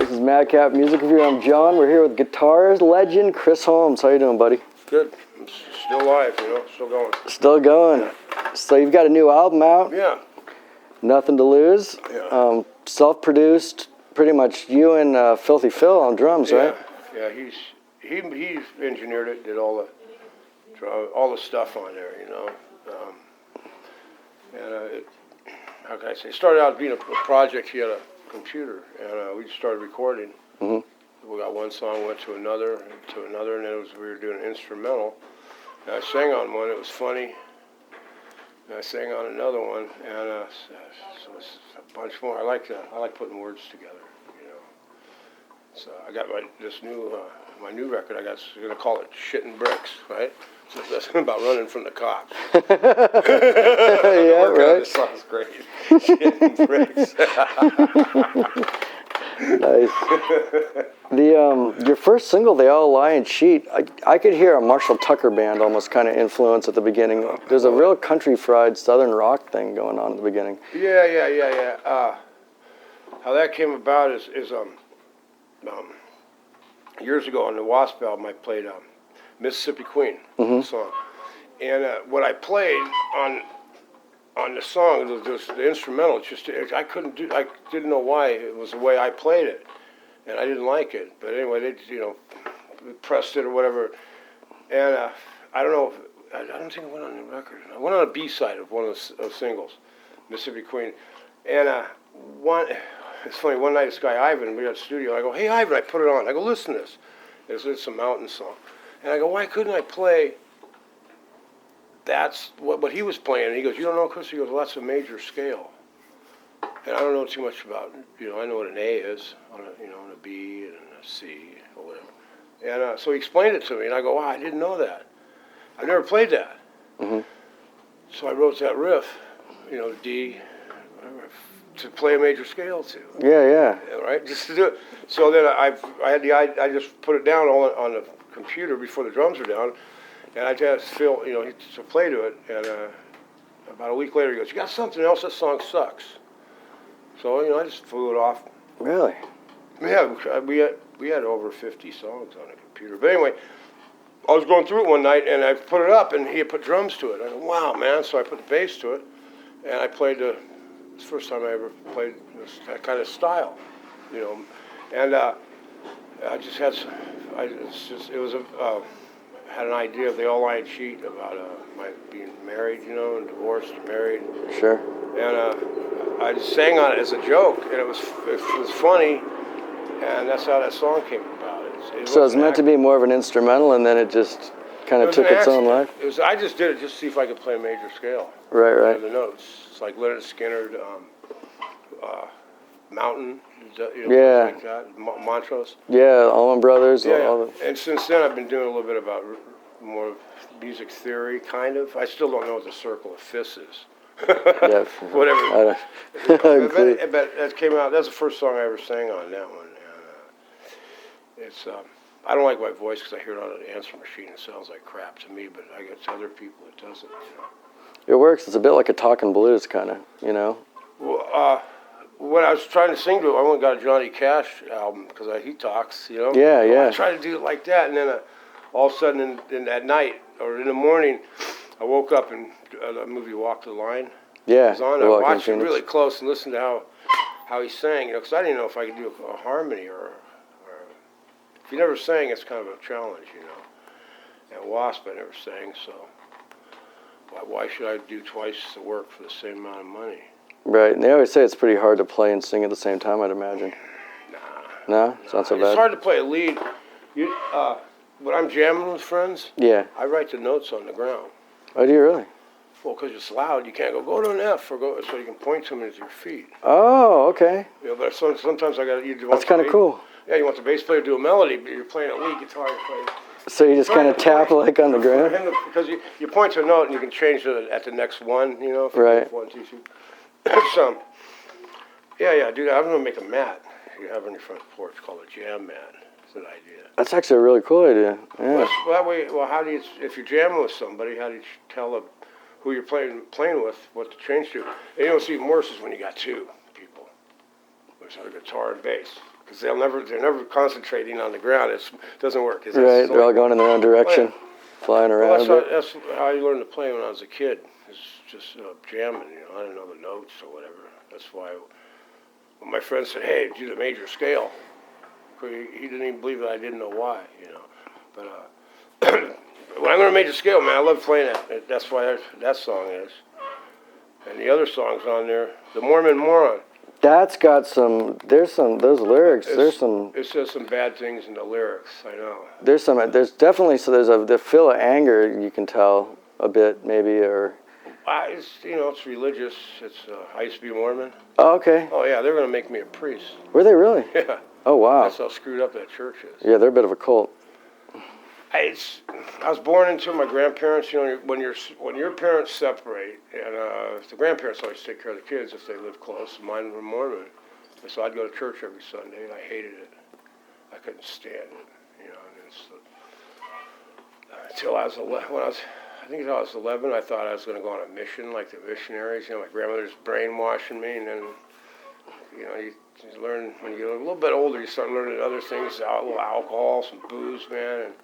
This is Madcap Music Review. I'm John. We're here with guitarist legend Chris Holmes. How you doing, buddy? Good. I'm still alive, still going. Still going. Yeah. So you've got a new album out. Yeah. Nothing to Lose. Yeah. Self-produced. Pretty much you and Filthy Phil on drums, right? Yeah. He engineered it, did all the stuff on there, how can I say? It started out being a project. He had a computer, and we just started recording. Mm-hmm. We got one song, went to another, and then we were doing an instrumental. And I sang on one, it was funny. And I sang on another one, and so it's a bunch more. I like putting words together, So I got my new record. I'm gonna call it "Shit and Bricks," right? So that's about running from the cops. Yeah, right. This song's great. Shit and Bricks. Nice. Your first single, "They All Lie and Cheat," I could hear a Marshall Tucker band almost kind of influence at the beginning. There's a real country fried southern rock thing going on at the beginning. Yeah. How that came about is years ago on the W.A.S.P album, I played Mississippi Queen song, and what I played on the song, the instrumental, I didn't know why it was the way I played it, and I didn't like it. But anyway, they pressed it or whatever, and I don't know. I don't think it went on the record. I went on a B-side of one of the singles, Mississippi Queen, and it's funny. One night, this guy Ivan, we got the studio. I go, "Hey Ivan," I put it on. I go, "Listen to this." It's a mountain song, and I go, "Why couldn't I play?" That's what he was playing. And he goes, "You don't know, Chris?" He goes, "Well, that's a major scale." And I don't know too much about, I know what an A is, on a B and a C or whatever. And so he explained it to me, and I go, "Wow, I didn't know that. I've never played that." Mm-hmm. So I wrote that riff, D, whatever, to play a major scale to. Yeah. Right, just to do it. So then I just put it down on the computer before the drums were down. And I just Phil, to play to it, and about a week later he goes, "You got something else? That song sucks." So I just flew it off. Really? Yeah, we had over 50 songs on the computer. But anyway, I was going through it one night, and I put it up, and he had put drums to it. I go, "Wow, man!" So I put the bass to it, and I played it's the first time I ever played that kind of style, and I just had had an idea of "They All Lie and Cheat" about my being married, and divorced, married. Sure. And I just sang on it as a joke, and it was funny, and that's how that song came about. So it's meant to be more of an instrumental, and then it just kind of took its own life? I just did it just to see if I could play a major scale. Right. The notes. It's like Leonard Skinner, Mountain, like that, Montrose. Yeah, Allman Brothers. Yeah. And since then I've been doing a little bit about more music theory, kind of. I still don't know what the circle of fifths is. Yeah. Whatever. But that came out, that's the first song I ever sang on that one. And I don't like my voice because I hear it on an answer machine. It sounds like crap to me, but I guess to other people it doesn't, It works. It's a bit like a talking blues kind of, Well, when I was trying to sing to it, I went and got a Johnny Cash album because he talks, Yeah. I tried to do it like that, and then all of a sudden, at night or in the morning, I woke up and the movie Walk the Line was on. I watched it really close and listened to how he sang, because I didn't know if I could do a harmony or if you never sang, it's kind of a challenge, At W.A.S.P, I never sang, so why should I do twice the work for the same amount of money? Right, and they always say it's pretty hard to play and sing at the same time, I'd imagine. No? It's not so bad? It's hard to play a lead. When I'm jamming with friends, I write the notes on the ground. Oh, do you really? Well, because it's loud, you can't go to an F, or so you can point to them with your feet. Oh, okay. But sometimes That's kind of cool. Yeah, you want the bass player to do a melody, but you're playing a lead guitar, you're playing... So you just kind of tap like on the ground? Because you point to a note and you can change it at the next one, Right. 1, 2, 3. Dude, I'm going to make a mat you have on your front porch called a jam mat. That's an idea. That's actually a really cool idea. Yeah. Well, that way, how do you, if you're jamming with somebody, how do you tell who you're playing with what to change to? And see even worse is when you got two people. There's a guitar and bass. because they're never concentrating on the ground. It doesn't work. Right, they're all going in their own direction, flying around. Well, that's how I learned to play when I was a kid. It's just jamming, I didn't know the notes or whatever. That's why when my friend said, "Hey, do the major scale," he didn't even believe that I didn't know why, But when I learned major scale, man, I love playing that. That's why that song is. And the other songs on there, the Mormon Moron. That's got those lyrics, It says some bad things in the lyrics, I know. There's definitely, the feel of anger, you can tell a bit, maybe, or... It's religious. I used to be Mormon. Oh, okay. Oh, yeah, they're going to make me a priest. Were they really? Yeah. Oh, wow. That's how screwed up that church is. Yeah, they're a bit of a cult. I was born into my grandparents. When your parents separate, and the grandparents always take care of the kids if they live close. Mine were Mormon, and so I'd go to church every Sunday, and I hated it. I couldn't stand it, until I was 11. I think until I was 11, I thought I was going to go on a mission like the missionaries. My grandmother's brainwashing me, and then you learn when you get a little bit older, you start learning other things, a little alcohol, some booze, man, and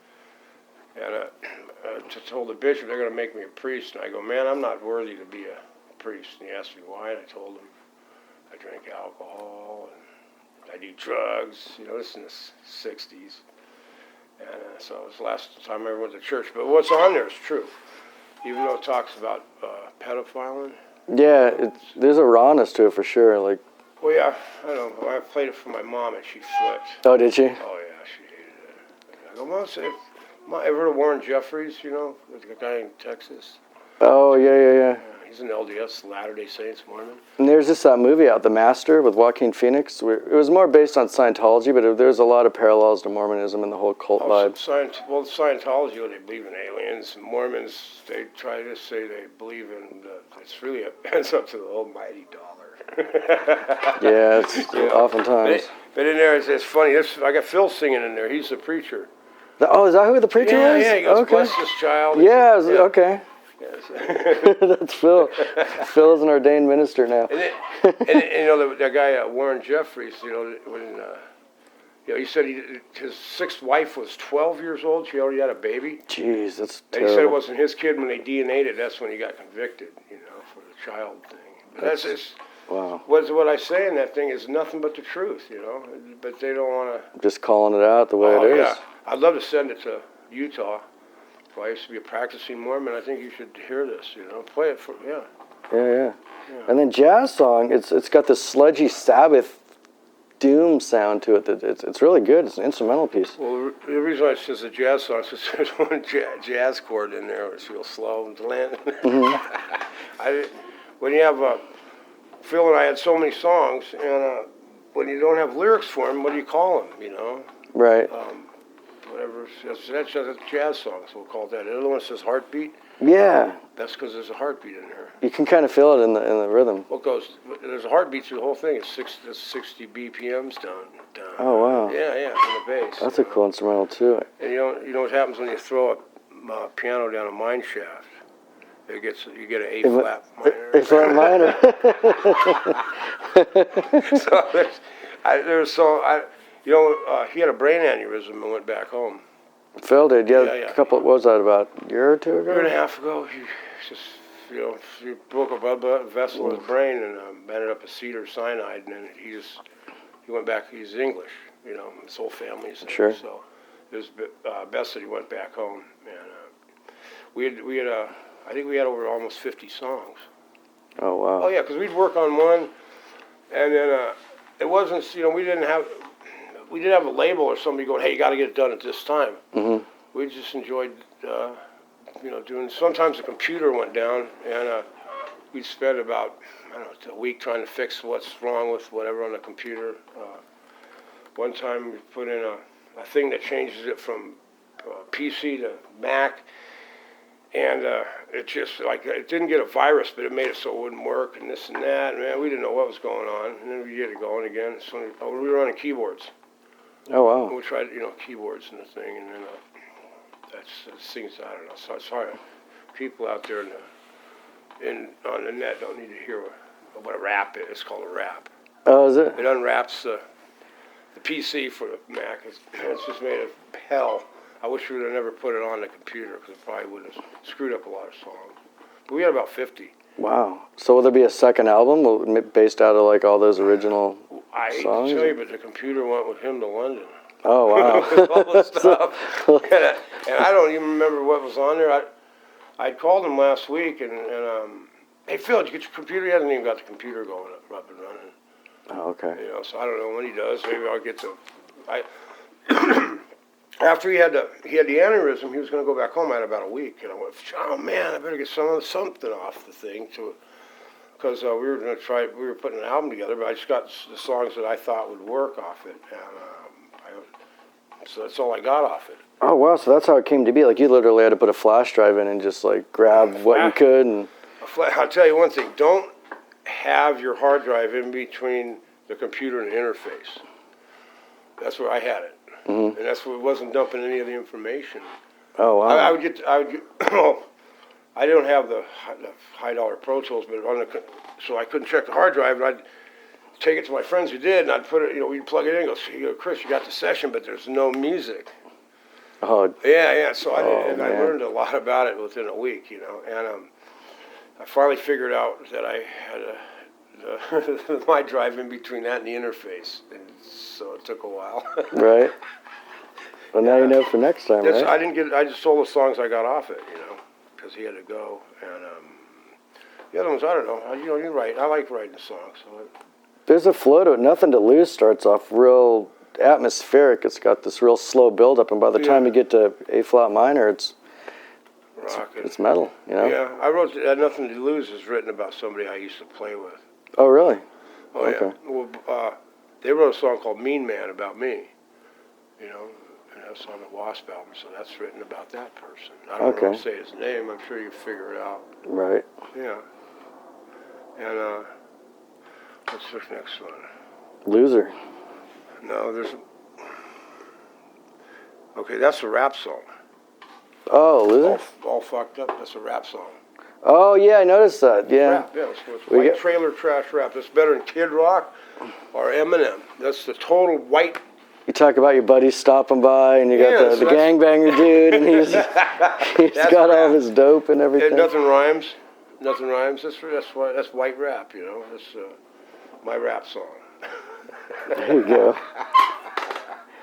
I told the bishop they're going to make me a priest, and I go, man, I'm not worthy to be a priest. And he asked me why, and I told him I drink alcohol and I do drugs. This in the '60s, and so it was the last time I ever went to church. But what's on there is true, even though it talks about pedophiling. Yeah, there's a rawness to it for sure. Like, well, yeah, I don't know. I played it for my mom, and she flipped. Oh, did she? Oh yeah, she hated it. I go, Mom, ever heard of Warren Jeffries? The guy in Texas. Oh, yeah. He's an LDS, Latter-day Saints Mormon. And there's this movie out, The Master, with Joaquin Phoenix. It was more based on Scientology, but there's a lot of parallels to Mormonism and the whole cult vibe. Scientology, they believe in aliens. Mormons, they try to say they believe in. It's up to the almighty dollar. Yeah, it's oftentimes. But in there, it's funny. I got Phil singing in there. He's the preacher. Is that who the preacher was? Yeah, he goes, okay. Bless this child. Yeah, okay. Yes. That's Phil. Phil is an ordained minister now. And the guy Warren Jeffries, when he said his sixth wife was 12 years old. She already had a baby. Jeez, that's terrible. And he said it wasn't his kid when they DNA'd it. That's when he got convicted, for the child thing. But wow. What I say in that thing is nothing but the truth, But they don't want to. Just calling it out the way it is. Yeah. I'd love to send it to Utah. If I used to be a practicing Mormon, I think you should hear this, Play it for, Yeah. And then jazz song, it's got this sludgy Sabbath doom sound to it. That it's really good. It's an instrumental piece. Well, the reason why it says a jazz song is because there's one jazz chord in there. It's real slow and land. When you have Phil and I had so many songs, and when you don't have lyrics for them, what do you call them? Right. Whatever. That's just a jazz song, so we'll call it that. The other one says heartbeat. Yeah. That's because there's a heartbeat in there. You can kind of feel it in the rhythm. Well, there's a heartbeat through the whole thing. It's 60 BPMs down. Oh wow. Yeah, on the bass. That's a cool instrumental too. And you know what happens when you throw a piano down a mine shaft? You get an A flat minor. A flat minor. He had a brain aneurysm and went back home. Phil did, yeah. A couple. What was that, about a year or two ago? A year and a half ago. He just, he broke a blood vessel in his brain and ended up a cedar cyanide, and then he went back. He's English, his whole family's there. Sure. So it was best that he went back home, and we had I think we had over almost 50 songs. Oh wow. Oh yeah, because we'd work on one, and then it wasn't, we did have a label or somebody going, hey, you got to get it done at this time. Mm-hmm. We just enjoyed, doing. Sometimes the computer went down, and we'd spend about, a week trying to fix what's wrong with whatever on the computer. One time we put in a thing that changes it from PC to Mac, and it just, it didn't get a virus, but it made it so it wouldn't work, and this and that. And, man, we didn't know what was going on. And then we get it going again. So we were running keyboards. Oh, wow. And we tried, keyboards and the thing, and then that's things, I don't know. So it's hard. People out there on the net don't need to hear what a rap is. It's called a rap. Oh, is it? It unwraps the the PC for the Mac it's just made of hell. I wish we would have never put it on the computer because it probably would have screwed up a lot of songs. But we had about 50. Wow. So will there be a second album based out of like all those original I hate songs? to tell you, but the computer went with him to London. Oh, wow. With all the stuff. And I don't even remember what was on there. I called him last week and hey, Phil, did you get your computer? He hasn't even got the computer going up and running. Oh, okay. You know, so I don't know when he does. Maybe I'll get to. After he had the aneurysm, he was going to go back home. I had about a week, and I went, oh man, I better get something off the thing because we were going to try. We were putting an album together, but I just got the songs that I thought would work off it, and so that's all I got off it. Oh, wow. So that's how it came to be. Like you literally had to put a flash drive in and just like grab what you could. And I'll tell you one thing: don't have your hard drive in between the computer and the interface. That's where I had it. Mm-hmm. And that's what wasn't dumping any of the information. Oh, wow. I would get well, I don't have the high dollar Pro Tools, but so I couldn't check the hard drive, and I'd take it to my friends who did, and I'd put it, we'd plug it in and go, Chris, you got the session, but there's no music. Oh. Yeah, so I learned a lot about it within a week, and I finally figured out that I had my drive in between that and the interface, and so it took a while. Right. Well, now you know for next time, right? I just sold the songs I got off it, because he had to go, and the other ones, I don't know. You write. I like writing songs. So there's a flow to it. Nothing to Lose starts off real atmospheric. It's got this real slow build up, and by the time you get to A flat minor, it's metal. Yeah, I wrote Nothing to Lose is written about somebody I used to play with. Oh, really? Oh, okay. Yeah. Well, they wrote a song called Mean Man about me, and that's on the W.A.S.P album, so that's written about that person. I don't know how to say his name. I'm sure you figure it out. Right. Yeah. And what's the next one? Loser. No, okay, that's a rap song. Oh, Loser? All fucked up. That's a rap song. Oh, yeah, I noticed that. Yeah. Rap, yeah. It's white trailer trash rap. That's better than Kid Rock or Eminem. That's the total white. You talk about your buddies stopping by, and you got the gangbanger dude, and he's got all his dope and everything. And nothing rhymes. Nothing rhymes. That's white rap. That's my rap song. There you go.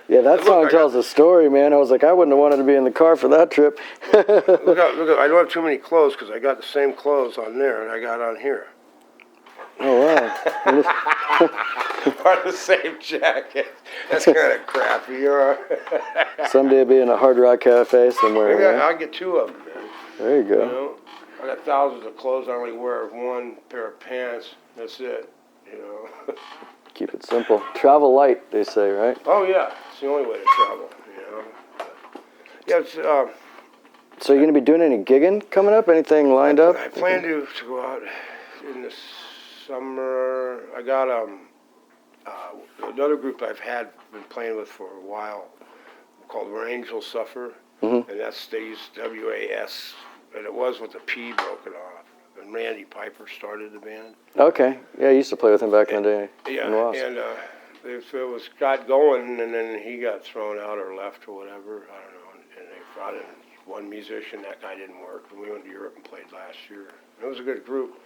Yeah, that song tells a story, man. I was like, I wouldn't have wanted to be in the car for that trip. Look out. I don't have too many clothes because I got the same clothes on there and I got on here. Oh, wow. Or the same jacket. That's kind of crappy. Someday I'll be in a Hard Rock Cafe somewhere. Maybe I'll get two of them, man. There you go. I got thousands of clothes. I only wear one pair of pants. That's it. Keep it simple. Travel light, they say, right? Oh, yeah. It's the only way to travel, Yeah, it's... So you're going to be doing any gigging coming up? Anything lined up? I plan to go out in the summer. I got another group I've been playing with for a while called Where Angels Suffer, and they use W.A.S.P, and it was with the P broken off. And Randy Piper started the band. Okay. Yeah, I used to play with him back in the day. Yeah, and it got going, and then he got thrown out or left or whatever. I don't know. And they brought in one musician. That guy didn't work. And we went to Europe and played last year. It was a good group.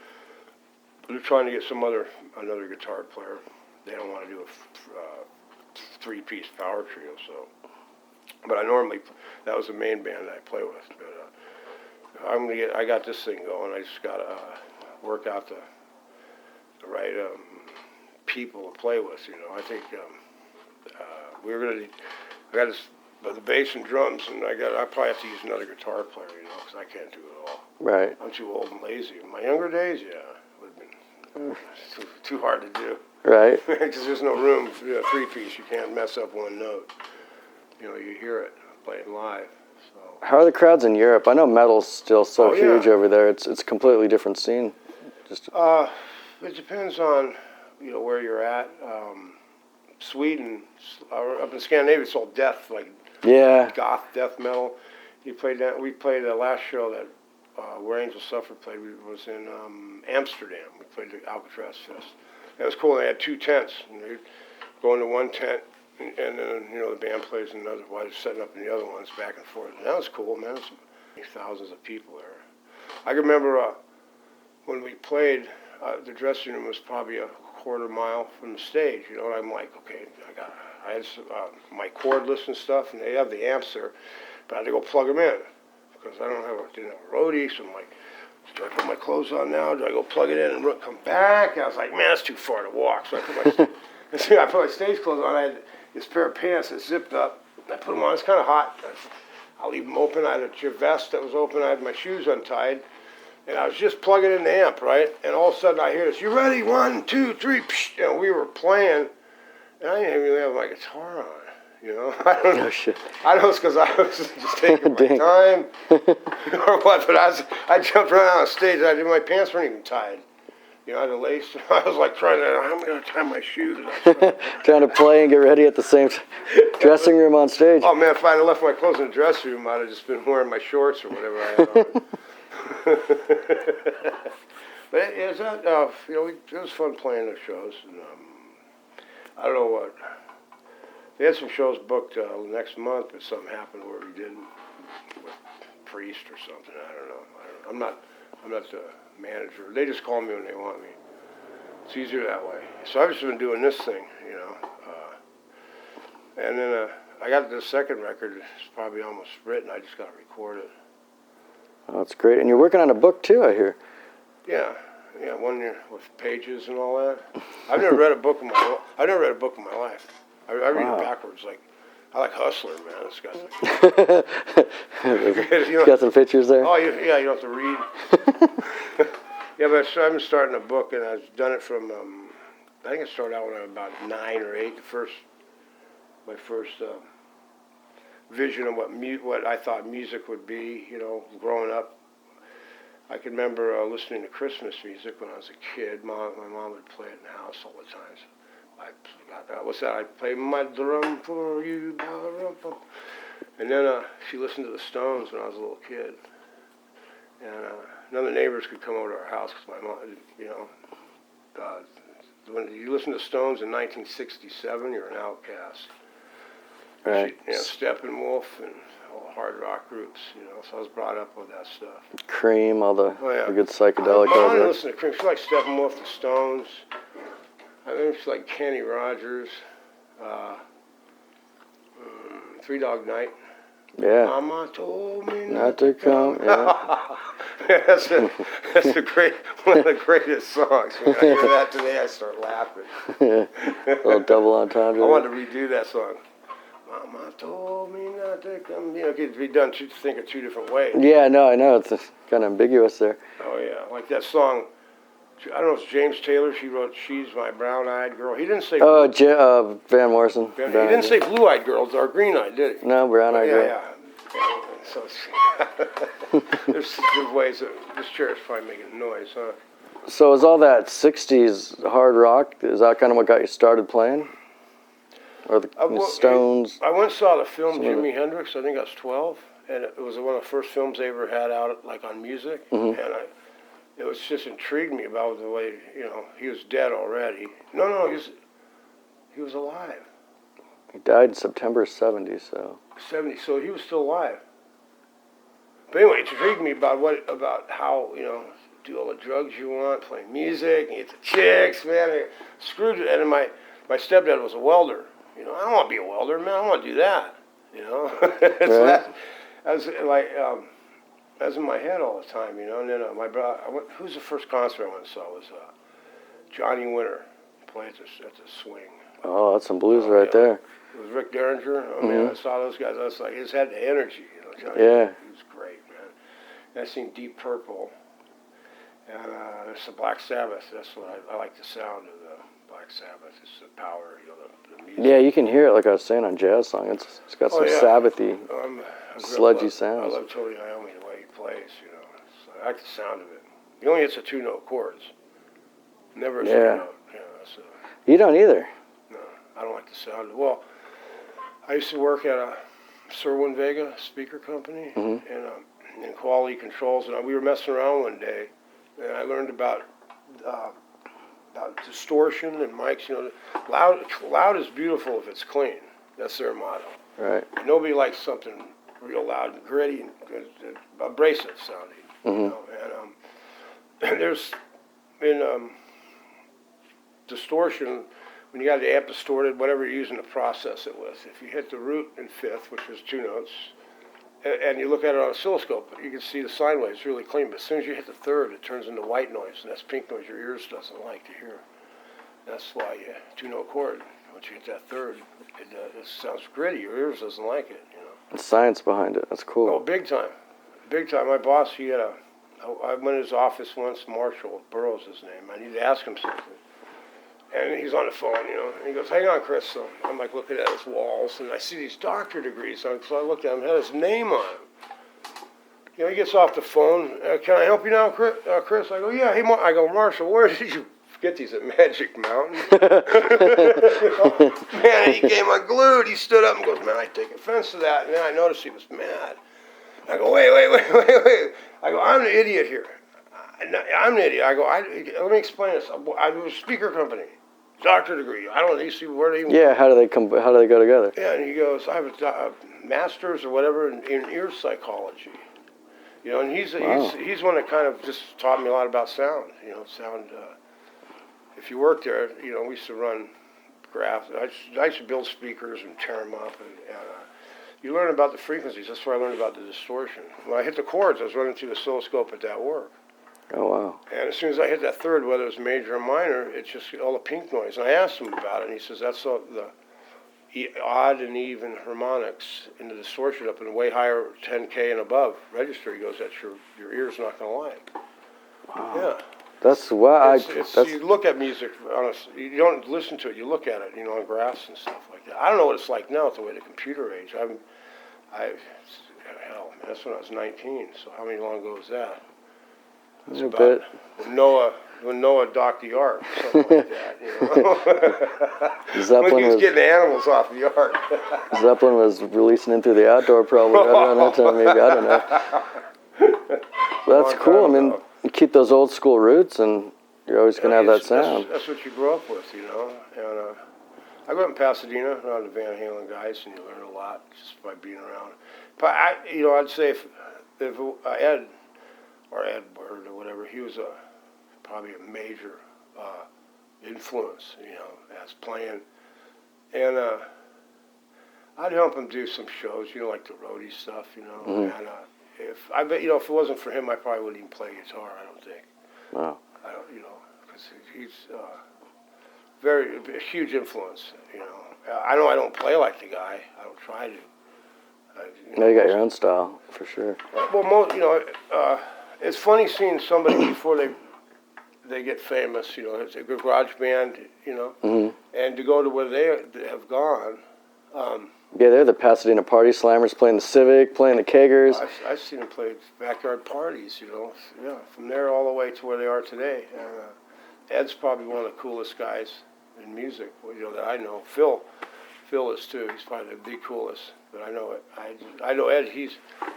They're trying to get another guitar player. They don't want to do a three-piece power trio. So, but that was the main band I play with. But, I got this thing going. I just got to work out the right people to play with. I think I got the bass and drums, and I probably have to use another guitar player, because I can't do it all. Right. I'm too old and lazy. In my younger days, yeah, it would have been too hard to do. Right. Because there's no room for a three-piece. You can't mess up one note. You hear it playing live. So. How are the crowds in Europe? I know metal's still so huge over there. It's a completely different scene. It depends on where you're at. Sweden, up in Scandinavia, it's all death, like goth death metal. We played the last show that Where Angels Suffer played. Was in Amsterdam. We played the Alcatraz Fest. That was cool. They had two tents. And they'd go into one tent, And then, you know, the band plays in another, while setting up in the other ones back and forth. And that was cool, man. There's thousands of people there. I can remember when we played, the dressing room was probably a quarter mile from the stage, you know, and I'm like, okay, I had my cordless and stuff, and they have the amps there, but I had to go plug them in, because I didn't have a roadie, so I'm like, do I put my clothes on now? Do I go plug it in and come back? And I was like, man, that's too far to walk. So I put my stage clothes on. I had this pair of pants that zipped up. I put them on. It's kind of hot. I'll leave them open. I had a vest that was open. I had my shoes untied. And I was just plugging in the amp, right? And all of a sudden I hear this, you ready? 1, 2, 3. Psh! And we were playing. And I didn't even have my guitar on. You know, I don't know. Oh, shit. I know it's because I was just taking my time or what, but I jumped around on stage. My pants weren't even tied. You know, I had a lace. I was like how am I going to tie my shoes? Trying to play and get ready at the same dressing room on stage. Oh, man, if I had left my clothes in the dressing room, I'd have just been wearing my shorts or whatever I had on. But it was, you know, it was fun playing the shows. And, I don't know what. They had some shows booked next month, but something happened where we didn't, with Priest or something. I don't know. I'm not the manager. They just call me when they want me. It's easier that way. So I've just been doing this thing, you know. And then I got the second record. It's probably almost written. I just got to record it. Oh, that's great. And you're working on a book too, I hear. Yeah, 1 year with pages and all that. I've never read a book in my life. I read it backwards. Like, I like Hustler, man. It's got got some pictures there. Oh, yeah, you don't have to read. Yeah, but so I've been starting a book, and I've done it from. I think it started out when I was about 9 or 8. My first vision of what I thought music would be. You know, growing up, I can remember listening to Christmas music when I was a kid. My mom would play it in the house all the time. What's that? I play my drum for you, and then she listened to the Stones when I was a little kid, and none of the neighbors could come over to our house because my mom, you know, when you listen to Stones in 1967, you're an outcast. Right. You know, Steppenwolf and all the hard rock groups, you know. So I was brought up with that stuff. Cream, all the good psychedelic. I didn't listen to Cream. She liked Steppenwolf, the Stones. I think it's like Kenny Rogers, Three Dog Night. Yeah. Mama told me Not to come. Yeah. That's one of the greatest songs. When I hear that today, I start laughing. A little double entendre. I wanted to redo that song. Mama told me not to come. You know, it could be done two different ways. Yeah, no, I know. It's kind of ambiguous there. Oh, yeah. Like that song. I don't know if it's James Taylor. She wrote "She's My Brown-Eyed Girl." He didn't say. Oh, Van Morrison. He didn't say blue-eyed girl or green-eyed, did he? No, brown-eyed girl. Yeah. So there's ways that this chair is probably making noise, huh? So is all that '60s hard rock? Is that kind of what got you started playing? Or the Stones? I once saw the film Jimi Hendrix. I think I was 12, and it was one of the first films they ever had out, like on music, and it was just intrigued me about the way, you know, he was dead already. No, he was alive. He died in September '70, so. 70, so he was still alive. But anyway, it intrigued me about how, you know, do all the drugs you want, play music, and get the chicks, man. I screwed it. And then my stepdad was a welder. You know, I don't want to be a welder, man. I want to do that. You know, that was in my head all the time. You know, and then my brother. Who's the first concert I went and saw was Johnny Winter play at the Swing. Oh, that's some blues right there. It was Rick Derringer. Oh man, I saw those guys. I was like, he just had the energy. You know, Johnny. Yeah. He was great, man. And I seen Deep Purple. And there's the Black Sabbath. That's what I like the sound of the Black Sabbath. It's the power, you know, the music. Yeah, you can hear it, like I was saying, on Jazz Song. It's got some Sabbathy, sludgy sounds. I love Tony Iommi, the way he plays, you know. I like the sound of it. He only hits the 2-note chords. Never a 3-note. Yeah, so. You don't either. No, I don't like the sound. Well, I used to work at a Sirwin Vega speaker company and in quality controls, and we were messing around one day, and I learned about distortion and mics. You know, loud is beautiful if it's clean. That's their motto. Right. Nobody likes something real loud and gritty and abrasive sounding. Mm-hmm. You know? And there's been distortion when you got the amp distorted, whatever you're using to process it with. If you hit the root and fifth, which is 2 notes, and you look at it on an oscilloscope, you can see the sine waves really clean. But as soon as you hit the third, it turns into white noise, and that's pink noise your ears doesn't like to hear. That's why you 2-note chord. Once you hit that third, it sounds gritty. Your ears doesn't like it. You know. The science behind it. That's cool. Oh, big time, big time. My boss, he had I went to his office once. Marshall Burroughs, his name. I need to ask him something. And he's on the phone, you know, and he goes, "Hang on, Chris." So I'm like looking at his walls, and I see these doctor degrees. So I looked at him, had his name on him. You know, he gets off the phone. "Can I help you now, Chris?" I go, "Yeah." Hey, I go, "Marshall, where did you get these at Magic Mountain?" You know? Man, he came unglued. He stood up and goes, "Man, I take offense to that." And then I noticed he was mad. I go, wait. I go, "I'm the idiot here. I'm an idiot." I go, let me explain this. I do a speaker company, doctor degree. I don't know these people where they even. Yeah, how do they go together? Yeah, and he goes, "I have a master's or whatever in ear psychology." You know, and he's one that kind of just taught me a lot about sound. You know, sound. If you work there, you know, we used to run graphs. I used to build speakers and tear them up, and you learn about the frequencies. That's where I learned about the distortion. When I hit the chords, I was running through the oscilloscope at that work. Oh, wow. And as soon as I hit that third, whether it was major or minor, it's just all the pink noise. And I asked him about it, and he says that's all the odd and even harmonics in the distortion up in the way higher 10K and above register. He goes, that's your ear's not going to like. Wow. Yeah. That's why you look at music, you don't listen to it, you look at it, you know, on graphs and stuff like that. I don't know what it's like now with the way the computer age. Hell, man, that's when I was 19, so how many long ago was that? It's a bit. When Noah docked the ark, something like that, you know. Zeppelin when he was getting the animals off the ark. Zeppelin was releasing Into the Outdoor probably right around that time, maybe, I don't know. Well, that's cool. I mean, you keep those old school roots, and you're always going to have that sound. That's what you grew up with, you know. And I grew up in Pasadena, around the Van Halen guys, and you learn a lot just by being around. But I'd say if Ed Bird or whatever, he was probably a major influence, you know, as playing. And I'd help him do some shows, you know, like the roadie stuff, you know. Mm-hmm. And if it wasn't for him, I probably wouldn't even play guitar, I don't think. Wow. I don't, you know, because he's a huge influence, you know. I know I don't play like the guy. I don't try to. You got your own style, for sure. Well, you know, it's funny seeing somebody before they get famous, you know, it's a good garage band, you know, mm-hmm. and to go to where they have gone. Yeah, they're the Pasadena Party Slammers, playing the Civic, playing the Keggers. I've seen them play backyard parties, you know, yeah, from there all the way to where they are today. And Ed's probably one of the coolest guys in music, you know, that I know. Phil is too. He's probably the coolest. But I know it. I know Ed. He's. I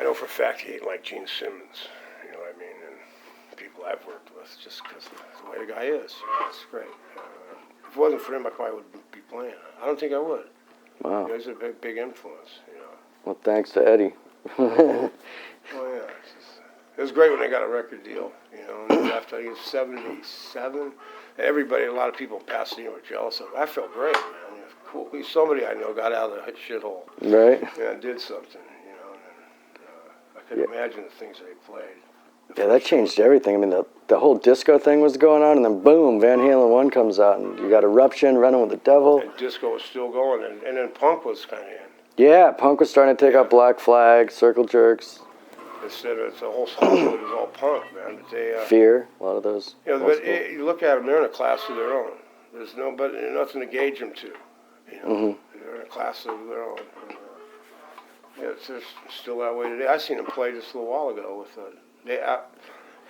know for a fact he ain't like Gene Simmons. You know what I mean? And people I've worked with, just because of the way the guy is. You know, it's great. If it wasn't for him, I probably wouldn't be playing. I don't think I would. Wow. You know, he's a big influence. You know. Well, thanks to Eddie. Oh yeah. It was great when they got a record deal. You know, and after he was 77. A lot of people in Pasadena were jealous of it. I felt great, man. It was cool. At least somebody I know got out of the shithole. Right. And did something, you know. And I could imagine the things they played. Yeah, that changed everything. I mean, the whole disco thing was going on, and then boom, Van Halen 1 comes out, and you got Eruption, Running with the Devil. And disco was still going, and then punk was kind of in. Yeah, punk was starting to take up Black Flag, Circle Jerks. Instead of the whole Hollywood was all punk, man. But Fear, a lot of those. You know, but you look at them; they're in a class of their own. There's nothing to gauge them to. You know, mm-hmm. They're in a class of their own. And, it's still that way today. I seen them play just a little while ago with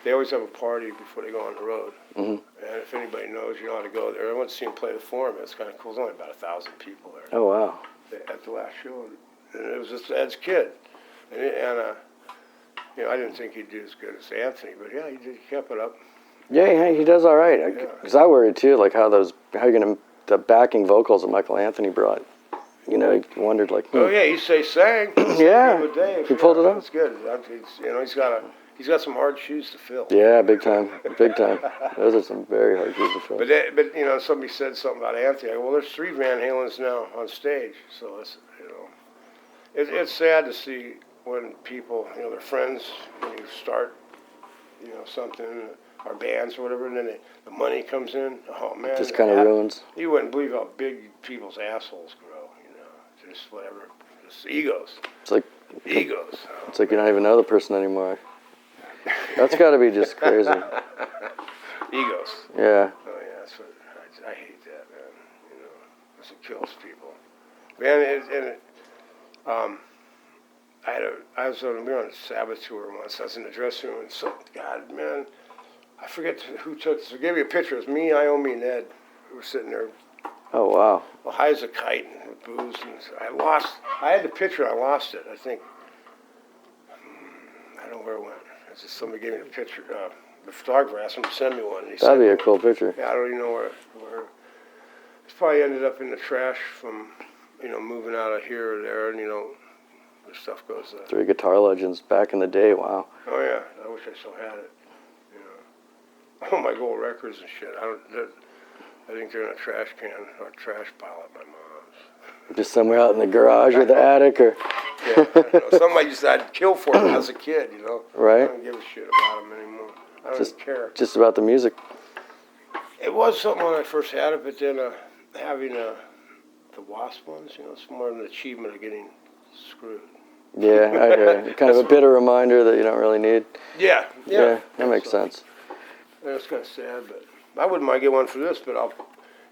they always have a party before they go on the road. Mm-hmm. And if anybody knows, you ought to go there. I went to see them play the Forum. It's kind of cool. There's only about 1,000 people there. Oh wow! At the last show, and it was just Ed's kid, and you know, I didn't think he'd do as good as Anthony, but yeah, he kept it up. Yeah, he does all right. Because I worried too, like how you're gonna the backing vocals that Michael Anthony brought. You know, he wondered like. Oh yeah, he sang. Yeah, Dave. he pulled it off. That's good. You know, he's got some hard shoes to fill. Yeah, big time, big time. Those are some very hard shoes to fill. But you know, somebody said something about Anthony. Well, there's 3 Van Halens now on stage, so it's, you know, it's sad to see when people, you know, their friends, when you start, you know, something, or bands or whatever, and then the money comes in. Oh man, Just kind of ruins. You wouldn't believe how big people's assholes grow. You know, just whatever, just egos. It's like egos. It's like you don't even know the person anymore. That's got to be just crazy. Egos. Yeah. Oh yeah, that's what I hate that, man. You know, because it kills people. Man, we were on a Sabbath tour once. I was in the dressing room, and so, God, man, I forget who took this. I gave you a picture. It was me, Iommi, and Ed. We were sitting there. Oh, wow. Well, high as a kite with booze. And I had the picture. I lost it, I think. I don't know where it went. It's just somebody gave me the picture. The photographer asked him to send me one. And That'd be a cool picture. Yeah, I don't even know where. It's probably ended up in the trash from, you know, moving out of here or there, and, you know, the stuff goes. 3 guitar legends back in the day. Wow. Oh yeah, I wish I still had it. You know, all my gold records and shit. I think they're in a trash can or a trash pile at my mom's. Just somewhere out in the garage or the attic, or. Yeah, I know. Something I used to I'd kill for when I was a kid. You know. Right. I don't give a shit about them anymore. I don't even care. Just about the music. It was something when I first had it, but then having the W.A.S.P ones, you know, it's more of an achievement of getting screwed. Yeah, I hear you. Kind of a bitter reminder that you don't really need. Yeah. Yeah, that makes sense. Yeah, it's kind of sad, but I wouldn't mind getting one for this, but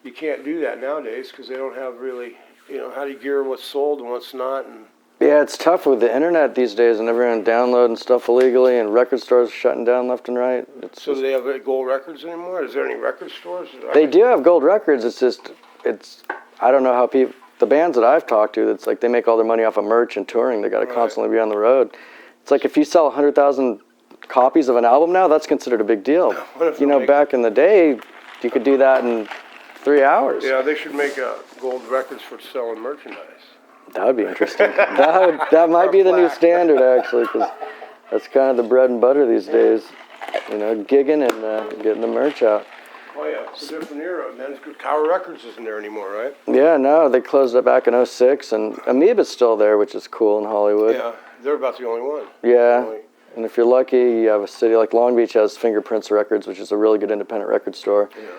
you can't do that nowadays because they don't have really, you know, how do you gear what's sold and what's not. And yeah, it's tough with the internet these days and everyone downloading stuff illegally and record stores shutting down left and right. So do they have gold records anymore? Is there any record stores? They do have gold records. It's just, I don't know how the bands that I've talked to, it's like they make all their money off of merch and touring. They got to constantly be on the road. It's like if you sell 100,000 copies of an album now, that's considered a big deal. You know, back in the day, you could do that in 3 hours. Yeah, they should make gold records for selling merchandise. That would be interesting. that might be the new standard, actually, because that's kind of the bread and butter these days. You know, gigging and getting the merch out. Oh yeah, it's a different era, man. Tower Records isn't there anymore, right? Yeah, no, they closed it back in 2006, and Amoeba's still there, which is cool in Hollywood. Yeah, they're about the only one. Yeah, and if you're lucky, you have a city like Long Beach has Fingerprints Records, which is a really good independent record store. Yeah.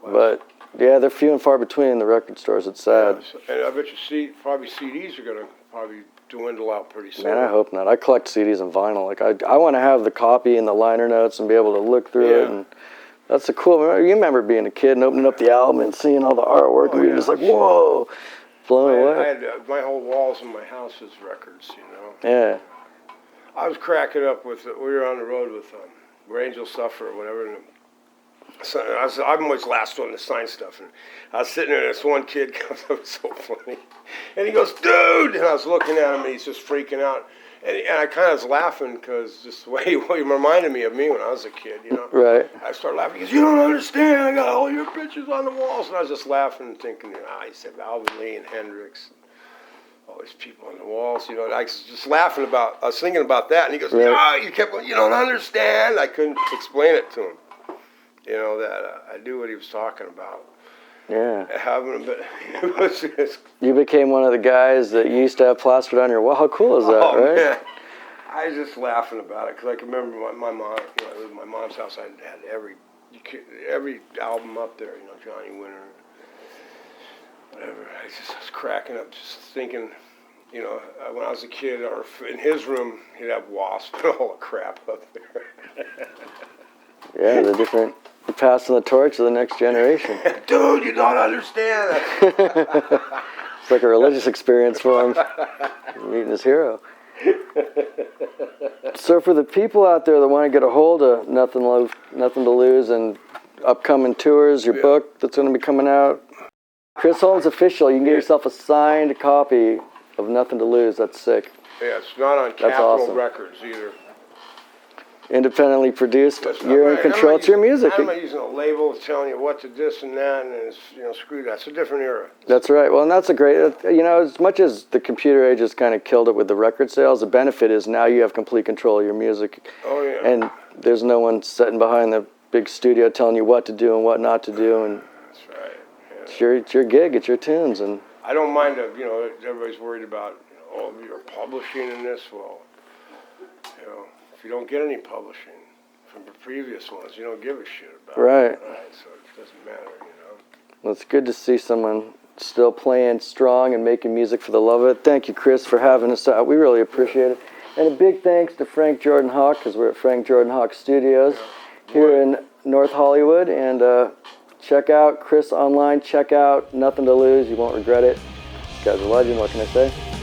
Wow. But yeah, they're few and far between in the record stores. It's sad. Yeah, and I bet you probably CDs are going to probably dwindle out pretty soon. Man, I hope not. I collect CDs and vinyl. Like I want to have the copy and the liner notes and be able to look through it. And that's the cool. You remember being a kid and opening up the album and seeing all the artwork and being just like, whoa, blown away. I had my whole walls in my house is records, you know. Yeah. I was cracking up with we were on the road with Where Angels Suffer or whatever. And so I'm always last one to sign stuff. And I was sitting there and this one kid comes up, so funny. And he goes, dude! And I was looking at him and he's just freaking out. And I kind of was laughing because just the way he reminded me of me when I was a kid, you know. Right. I started laughing because you don't understand. I got all your pictures on the walls. And I was just laughing and thinking, he said Alvin Lee and Hendrix. All these people on the walls, you know. And I was just laughing I was thinking about that. And he goes, you don't understand. I couldn't explain it to him. You know, that I knew what he was talking about. Yeah. It was just, you became one of the guys that you used to have plastered on your wall. How cool is that, right? Man. I was just laughing about it because I can remember my mom, you know, at my mom's house, I had every album up there, you know, Johnny Winter, whatever. I was cracking up just thinking, you know, when I was a kid, or in his room, he'd have W.A.S.P and all the crap up there. Yeah, they're different. You're passing the torch to the next generation. Dude, you don't understand. It's like a religious experience for him, meeting his hero. So for the people out there that want to get a hold of Nothing to Lose and upcoming tours, your book that's going to be coming out, Chris Holmes Official, you can get yourself a signed copy of Nothing to Lose. That's sick. Yeah, it's not on Capitol Records either. independently produced. That's You're in right. control. It's your music. I'm not using a label telling you what to this and that, and it's, screw that. It's a different era. That's right. Well, and that's a great, as much as the computer age has kind of killed it with the record sales, the benefit is now you have complete control of your music. Oh, yeah. And there's no one sitting behind the big studio telling you what to do and what not to do. And that's right. Yeah. It's your gig, it's your tunes. And I don't mind, everybody's worried about, you're publishing in this. Well, if you don't get any publishing from the previous ones, you don't give a shit about right. it. Right. So it doesn't matter, Well, it's good to see someone still playing strong and making music for the love of it. Thank you, Chris, for having us out. We really appreciate it. And a big thanks to Frank Jordan Hawk, because we're at Frank Jordan Hawk Studios here in North Hollywood. And check out Chris online. Check out Nothing to Lose. You won't regret it. This guy's a legend. What can I say?